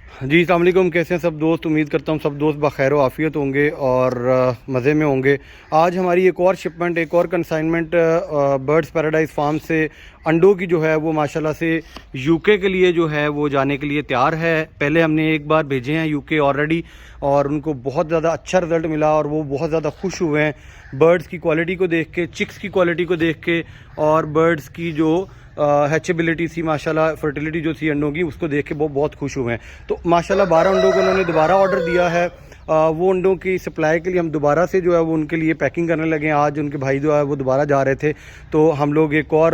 جی السلام علیکم، کیسے ہیں سب دوست؟ امید کرتا ہوں سب دوست بخیر و عافیت ہوں گے اور مزے میں ہوں گے۔ آج ہماری ایک اور شپمنٹ، ایک اور کنسائنمنٹ برڈز پیراڈائز فارم سے انڈوں کی جو ہے وہ ماشاءاللہ سے یو کے لیے جو ہے وہ جانے کے لیے تیار ہے۔ پہلے ہم نے ایک بار بھیجے ہیں یو کے آلریڈی، اور ان کو بہت زیادہ اچھا رزلٹ ملا اور وہ بہت زیادہ خوش ہوئے ہیں برڈز کی کوالٹی کو دیکھ کے، چکس کی کوالٹی کو دیکھ کے، اور برڈز کی جو ہیچیبلٹی تھی ماشاءاللہ، فرٹیلیٹی جو تھی انڈوں کی، اس کو دیکھ کے وہ بہت خوش ہوئے ہیں۔ تو ماشاءاللہ 12 انڈوں کو انہوں نے دوبارہ آرڈر دیا ہے۔ وہ انڈوں کی سپلائی کے لیے ہم دوبارہ سے جو ہے وہ ان کے لیے پیکنگ کرنے لگے ہیں۔ آج ان کے بھائی جو ہے وہ دوبارہ جا رہے تھے، تو ہم لوگ ایک اور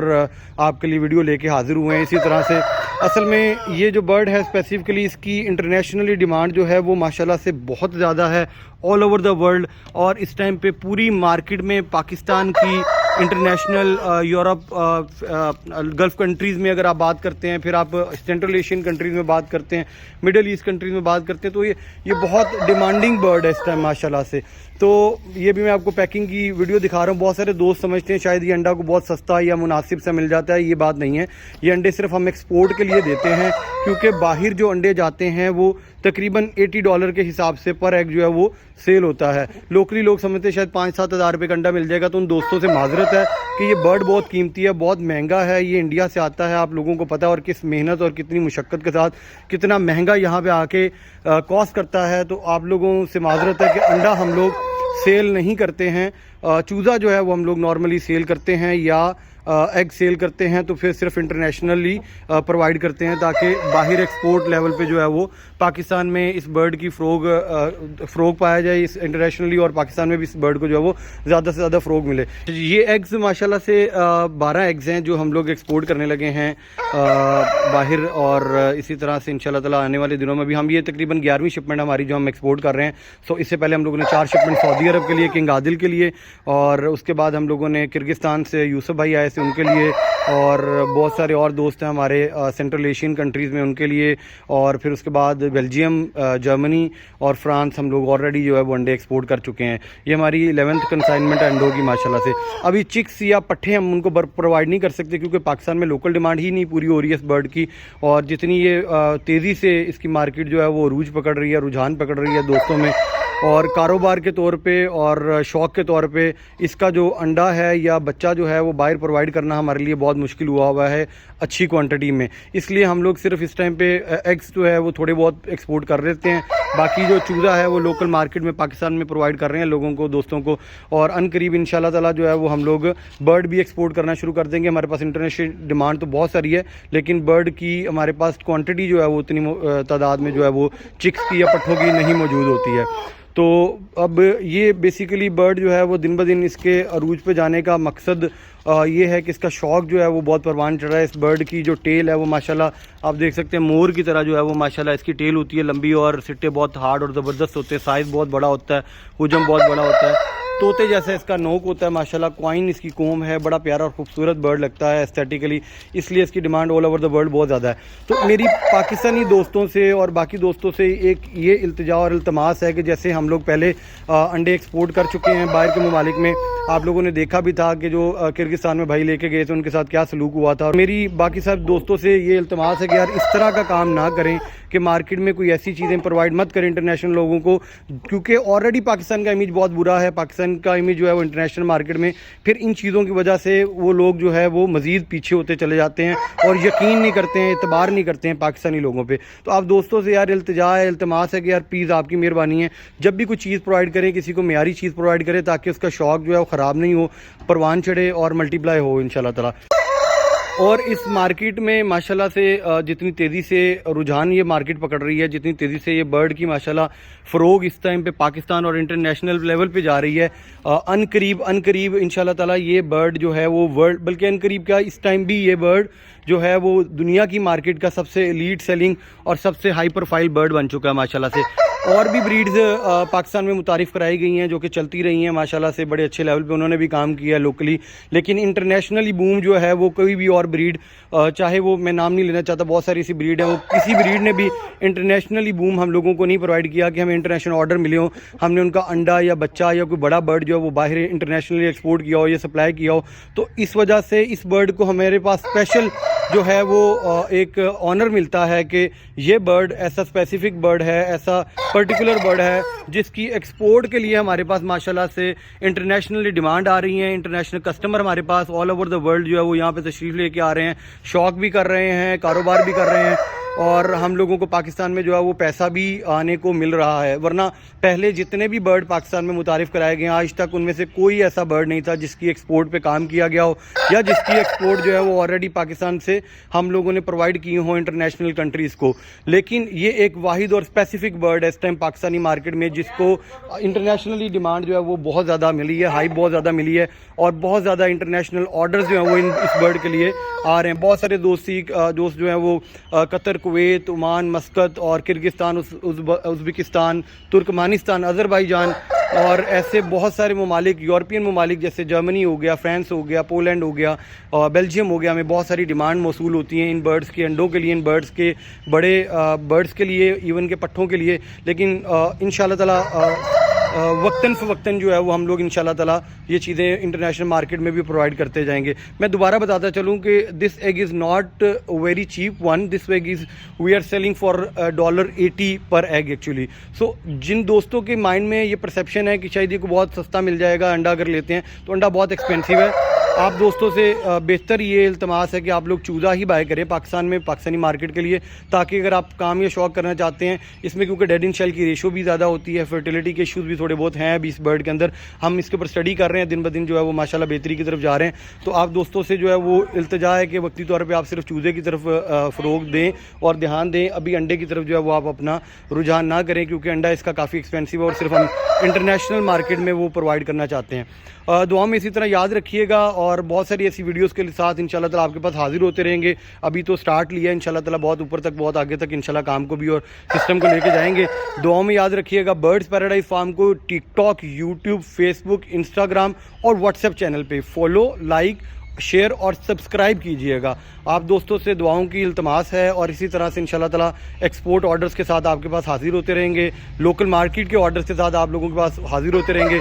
آپ کے لیے ویڈیو لے کے حاضر ہوئے ہیں۔ اسی طرح سے اصل میں یہ جو برڈ ہے اسپیسیفکلی اس کی انٹرنیشنلی ڈیمانڈ جو ہے وہ ماشاءاللہ سے بہت زیادہ ہے آل اوور دا ورلڈ، اور اس ٹائم پہ پوری مارکیٹ میں پاکستان کی انٹرنیشنل یورپ گلف کنٹریز میں اگر آپ بات کرتے ہیں، پھر آپ سینٹرل ایشین کنٹریز میں بات کرتے ہیں، مڈل ایسٹ کنٹریز میں بات کرتے ہیں، تو یہ بہت ڈیمانڈنگ برڈ ہے اس ٹائم ماشاءاللہ سے۔ تو یہ بھی میں آپ کو پیکنگ کی ویڈیو دکھا رہا ہوں۔ بہت سارے دوست سمجھتے ہیں شاید یہ انڈا کو بہت سستا یا مناسب سے مل جاتا ہے، یہ بات نہیں ہے۔ یہ انڈے صرف ہم ایکسپورٹ کے لیے دیتے ہیں، کیونکہ باہر جو انڈے جاتے ہیں وہ تقریباً $80 کے حساب سے پر ایگ جو ہے وہ سیل ہوتا ہے۔ لوکلی لوگ سمجھتے ہیں شاید 5-7 ہزار روپے کا انڈا مل جائے گا، تو ان دوستوں سے معذرت ہے کہ یہ برڈ بہت قیمتی ہے، بہت مہنگا ہے۔ یہ انڈیا سے آتا ہے، آپ لوگوں کو پتہ ہے، اور کس محنت اور کتنی مشقت کے ساتھ کتنا مہنگا یہاں پہ آ کے کاسٹ کرتا ہے۔ تو آپ لوگوں سے معذرت ہے کہ انڈا ہم لوگ سیل نہیں کرتے ہیں۔ چوزا جو ہے وہ ہم لوگ نارملی سیل کرتے ہیں، یا ایگ سیل کرتے ہیں، تو پھر صرف انٹرنیشنلی پرووائڈ کرتے ہیں، تاکہ باہر ایکسپورٹ لیول پہ جو ہے وہ پاکستان میں اس برڈ کی فروغ پایا جائے اس انٹرنیشنلی، اور پاکستان میں بھی اس برڈ کو جو ہے وہ زیادہ سے زیادہ فروغ ملے۔ یہ ایگز ماشاءاللہ سے 12 ایگز ہیں جو ہم لوگ ایکسپورٹ کرنے لگے ہیں باہر، اور اسی طرح سے انشاءاللہ تعالیٰ آنے والے دنوں میں بھی ہم یہ تقریباً 11ویں شپمنٹ ہماری جو ہم ایکسپورٹ کر رہے ہیں۔ سو اس سے پہلے ہم لوگوں نے 4 شپمنٹ سعودی عرب کے لیے، کنگ عادل کے لیے، اور اس کے بعد ہم لوگوں نے کرگستان سے یوسف بھائی آئے تھے ان کے لیے، اور بہت سارے اور دوست ہیں ہمارے سینٹرل ایشین کنٹریز میں ان کے لیے، اور پھر اس کے بعد بیلجیم، جرمنی اور فرانس ہم لوگ آلریڈی جو ہے وہ انڈے ایکسپورٹ کر چکے ہیں۔ یہ ہماری 11th کنسائنمنٹ انڈوں کی ماشاءاللہ سے۔ ابھی چکس یا پٹھے ہم ان کو پرووائڈ نہیں کر سکتے، کیونکہ پاکستان میں لوکل ڈیمانڈ ہی نہیں پوری ہو رہی ہے اس برڈ کی، اور جتنی یہ تیزی سے اس کی مارکیٹ جو ہے وہ عروج پکڑ رہی ہے، رجحان پکڑ رہی ہے دوستوں میں، اور کاروبار کے طور پہ اور شوق کے طور پہ اس کا جو انڈا ہے یا بچہ جو ہے وہ باہر پرووائڈ کرنا ہمارے لیے بہت مشکل ہوا ہے اچھی کوانٹٹی میں۔ اس لیے ہم لوگ صرف اس ٹائم پہ ایگز جو ہے وہ تھوڑے بہت ایکسپورٹ کر لیتے ہیں، باقی جو چوزا ہے وہ لوکل مارکیٹ میں پاکستان میں پرووائڈ کر رہے ہیں لوگوں کو، دوستوں کو، اور ان قریب انشاءاللہ تعالیٰ جو ہے وہ ہم لوگ برڈ بھی ایکسپورٹ کرنا شروع کر دیں گے۔ ہمارے پاس انٹرنیشنل ڈیمانڈ تو بہت ساری ہے، لیکن برڈ کی ہمارے پاس کوانٹٹی جو ہے وہ اتنی تعداد میں جو ہے وہ چکس کی یا پٹھوں کی نہیں موجود ہوتی ہے۔ تو اب یہ بیسیکلی برڈ جو ہے وہ دن بدن اس کے عروج پہ جانے کا مقصد یہ ہے کہ اس کا شوق جو ہے وہ بہت پروان چڑھ رہا ہے۔ اس برڈ کی جو ٹیل ہے وہ ماشاءاللہ آپ دیکھ سکتے ہیں، مور کی طرح جو ہے وہ ماشاءاللہ اس کی ٹیل ہوتی ہے لمبی، اور سٹے بہت ہارڈ اور زبردست ہوتے ہیں، سائز بہت بڑا ہوتا ہے، حجم بہت بڑا ہوتا ہے، طوطے جیسا اس کا نوک ہوتا ہے ماشاءاللہ، کوائن اس کی کوم ہے، بڑا پیارا اور خوبصورت برڈ لگتا ہے ایستھیٹیکلی، اس لیے اس کی demand all over the world بہت زیادہ ہے۔ تو میری پاکستانی دوستوں سے اور باقی دوستوں سے ایک یہ التجا اور التماس ہے کہ جیسے ہم لوگ پہلے انڈے ایکسپورٹ کر چکے ہیں باہر کے ممالک میں، آپ لوگوں نے دیکھا بھی تھا کہ جو کرگستان میں بھائی لے کے گئے تھے ان کے ساتھ کیا سلوک ہوا تھا، اور میری باقی سب دوستوں سے یہ التماس ہے کہ یار اس طرح کا کام نہ کریں کہ مارکیٹ میں کوئی ایسی چیزیں پرووائڈ مت کریں انٹرنیشنل لوگوں کو، کیونکہ آلریڈی پاکستان کا امیج بہت برا ہے، پاکستان کا امیج جو ہے وہ انٹرنیشنل مارکیٹ میں، پھر ان چیزوں کی وجہ سے وہ لوگ جو ہے وہ مزید پیچھے ہوتے چلے جاتے ہیں اور یقین نہیں کرتے ہیں، اعتبار نہیں کرتے ہیں پاکستانی لوگوں پہ۔ تو آپ دوستوں سے یار التجا ہے، التماس ہے کہ یار پلیز آپ کی مہربانی ہے، جب بھی کوئی چیز پرووائڈ کریں کسی کو معیاری چیز پرووائڈ کریں، تاکہ اس کا شوق جو ہے وہ خراب نہیں ہو، پروان چڑھے اور ملٹیپلائی ہو انشاءاللہ تعالیٰ۔ اور اس مارکیٹ میں ماشاءاللہ سے جتنی تیزی سے رجحان یہ مارکیٹ پکڑ رہی ہے، جتنی تیزی سے یہ برڈ کی ماشاءاللہ فروغ اس ٹائم پہ پاکستان اور انٹرنیشنل لیول پہ جا رہی ہے، ان قریب انشاءاللہ تعالیٰ یہ برڈ جو ہے وہ ورلڈ، بلکہ ان قریب کیا اس ٹائم بھی یہ برڈ جو ہے وہ دنیا کی مارکیٹ کا سب سے ایلیٹ سیلنگ اور سب سے ہائی پروفائل برڈ بن چکا ہے ماشاءاللہ سے۔ اور بھی بریڈز پاکستان میں متعارف کرائی گئی ہیں جو کہ چلتی رہی ہیں ماشاءاللہ سے، بڑے اچھے لیول پہ انہوں نے بھی کام کیا ہے لوکلی. لیکن انٹرنیشنلی بوم جو ہے وہ کوئی بھی اور بریڈ، چاہے وہ میں نام نہیں لینا چاہتا، بہت ساری ایسی بریڈ ہیں، وہ کسی بریڈ نے بھی انٹرنیشنلی بوم ہم لوگوں کو نہیں پرووائڈ کیا کہ ہمیں انٹرنیشنل آرڈر ملے ہوں، ہم نے ان کا انڈا یا بچہ یا کوئی بڑا برڈ جو ہے وہ باہر انٹرنیشنلی ایکسپورٹ کیا ہو یا سپلائی کیا ہو. تو اس وجہ سے اس برڈ کو ہمارے پاس اسپیشل جو ہے وہ ایک آنر ملتا ہے کہ یہ برڈ ایسا اسپیسیفک برڈ ہے، ایسا پرٹیکولر برڈ ہے جس کی ایکسپورٹ کے لیے ہمارے پاس ماشاءاللہ سے انٹرنیشنلی ڈیمانڈ آ رہی ہیں. انٹرنیشنل کسٹمر ہمارے پاس آل اوور دا ورلڈ جو ہے وہ یہاں پہ تشریف لے کے آ رہے ہیں، شوق بھی کر رہے ہیں، کاروبار بھی کر رہے ہیں، اور ہم لوگوں کو پاکستان میں جو ہے وہ پیسہ بھی آنے کو مل رہا ہے. ورنہ پہلے جتنے بھی برڈ پاکستان میں متعارف کرائے گئے ہیں آج تک ان میں سے کوئی ایسا برڈ نہیں تھا جس کی ایکسپورٹ پہ کام کیا گیا ہو یا جس کی ایکسپورٹ جو ہے وہ آلریڈی پاکستان سے ہم لوگوں نے پرووائڈ کی ہوں انٹرنیشنل کنٹریز کو. لیکن یہ ایک واحد اور اسپیسیفک برڈ ہے اس ٹائم پاکستانی مارکیٹ میں جس کو انٹرنیشنلی ڈیمانڈ جو ہے وہ بہت زیادہ ملی ہے، ہائپ بہت زیادہ ملی ہے، اور بہت زیادہ انٹرنیشنل آرڈرز جو ہیں وہ اس برڈ کے لیے آ رہے ہیں. بہت سارے دوست جو ہیں وہ قطر، کویت، عمان، مسقط اور کرگستان، ازبکستان، ترکمانستان، آذربائیجان اور ایسے بہت سارے ممالک، یورپین ممالک جیسے جرمنی ہو گیا، فرانس ہو گیا، پولینڈ ہو گیا، بیلجیم ہو گیا، میں بہت ساری ڈیمانڈ موصول ہوتی ہیں ان برڈز کے انڈوں کے لیے، ان برڈز کے بڑے برڈز کے لیے، ایون کے پٹھوں کے لیے. لیکن انشاءاللہ تعالی وقتاً فوقتاً جو ہے وہ ہم لوگ انشاءاللہ تعالی یہ چیزیں انٹرنیشنل مارکیٹ میں بھی پرووائڈ کرتے جائیں گے. میں دوبارہ بتاتا چلوں کہ دس egg is not very cheap one, دس egg is we are selling for $80 پر ایگ ایکچولی. سو جن دوستوں کے مائنڈ میں یہ پرسیپشن ہے کہ شاید یہ کو بہت سستا مل جائے گا انڈا اگر لیتے ہیں، تو انڈا بہت ایکسپینسو ہے. آپ دوستوں سے بہتر یہ التماس ہے کہ آپ لوگ چوزا ہی بائی کریں پاکستان میں، پاکستانی مارکیٹ کے لیے، تاکہ اگر آپ کام یا شوق کرنا چاہتے ہیں، اس میں کیونکہ ڈیڈ ان شیل کی ریشو بھی زیادہ ہوتی ہے، فرٹیلیٹی کے ایشوز بھی تھوڑے بہت ہیں ابھی اس برڈ کے اندر، ہم اس کے اوپر اسٹڈی کر رہے ہیں، دن بدن جو ہے وہ ماشاءاللہ بہتری کی طرف جا رہے ہیں. تو آپ دوستوں سے جو ہے وہ التجا ہے کہ وقتی طور پہ آپ صرف چوزے کی طرف فروغ دیں اور دھیان دیں، ابھی انڈے کی طرف جو ہے وہ آپ اپنا رجحان نہ کریں، کیونکہ انڈا اس کا کافی ایکسپینسو ہے اور صرف ہم انٹرنیشنل مارکیٹ میں وہ پرووائڈ کرنا چاہتے ہیں. دعا میں اسی طرح یاد رکھیے گا، اور بہت ساری ایسی ویڈیوز کے ساتھ انشاءاللہ تعالی آپ کے پاس حاضر ہوتے رہیں گے. ابھی تو سٹارٹ لیا ہے انشاءاللہ تعالی، بہت اوپر تک، بہت آگے تک انشاءاللہ کام کو بھی اور سسٹم کو لے کے جائیں گے. دعاؤں میں یاد رکھیے گا. برڈز پیراڈائز فارم کو ٹک ٹاک، یوٹیوب، فیس بک، انسٹاگرام اور واٹس ایپ چینل پہ فالو، لائک، شیئر اور سبسکرائب کیجئے گا. آپ دوستوں سے دعاؤں کی التماس ہے، اور اسی طرح سے انشاءاللہ تعالی ایکسپورٹ آرڈرز کے ساتھ آپ کے پاس حاضر ہوتے رہیں گے، لوکل مارکیٹ کے آرڈرز کے ساتھ آپ لوگوں کے پاس حاضر ہوتے رہیں گے.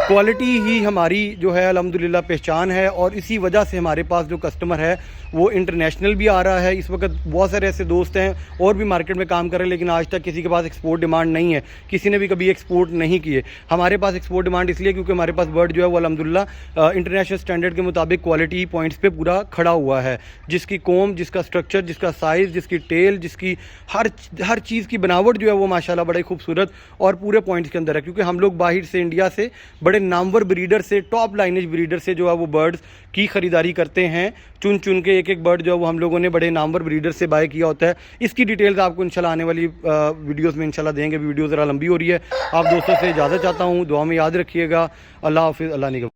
کوالٹی ہی ہماری جو ہے الحمدللہ پہچان ہے، اور اسی وجہ سے ہمارے پاس جو کسٹمر ہے وہ انٹرنیشنل بھی آ رہا ہے. اس وقت بہت سارے ایسے دوست ہیں اور بھی مارکیٹ میں کام کر رہے ہیں، لیکن آج تک کسی کے پاس ایکسپورٹ ڈیمانڈ نہیں ہے، کسی نے بھی کبھی ایکسپورٹ نہیں کیے. ہمارے پاس ایکسپورٹ ڈیمانڈ اس لیے کیونکہ ہمارے پاس برڈ جو ہے وہ الحمدللہ انٹرنیشنل اسٹینڈرڈ کے مطابق کوالٹی پوائنٹس پہ پورا کھڑا ہوا ہے، جس کی کوم، جس کا اسٹرکچر، جس کا سائز، جس کی ٹیل، جس کی ہر چیز کی بناوٹ جو ہے وہ ماشاءاللہ بڑے خوبصورت اور پورے پوائنٹس کے اندر ہے. کیونکہ ہم لوگ باہر سے، انڈیا سے بڑے نامور بریڈر سے، ٹاپ لائنیج بریڈر سے جو ہے وہ برڈز کی خریداری کرتے ہیں، چن کے ایک برڈ جو ہے وہ ہم لوگوں نے بڑے نامور بریڈر سے بائی کیا ہوتا ہے. اس کی ڈیٹیلز آپ کو انشاءاللہ آنے والی ویڈیوز میں انشاءاللہ دیں گے. ویڈیو ذرا لمبی ہو رہی ہے. آپ دوستوں سے اجازت چاہتا ہوں. دعا میں یاد رکھیے گا. اللہ حافظ. اللہ نگہبان.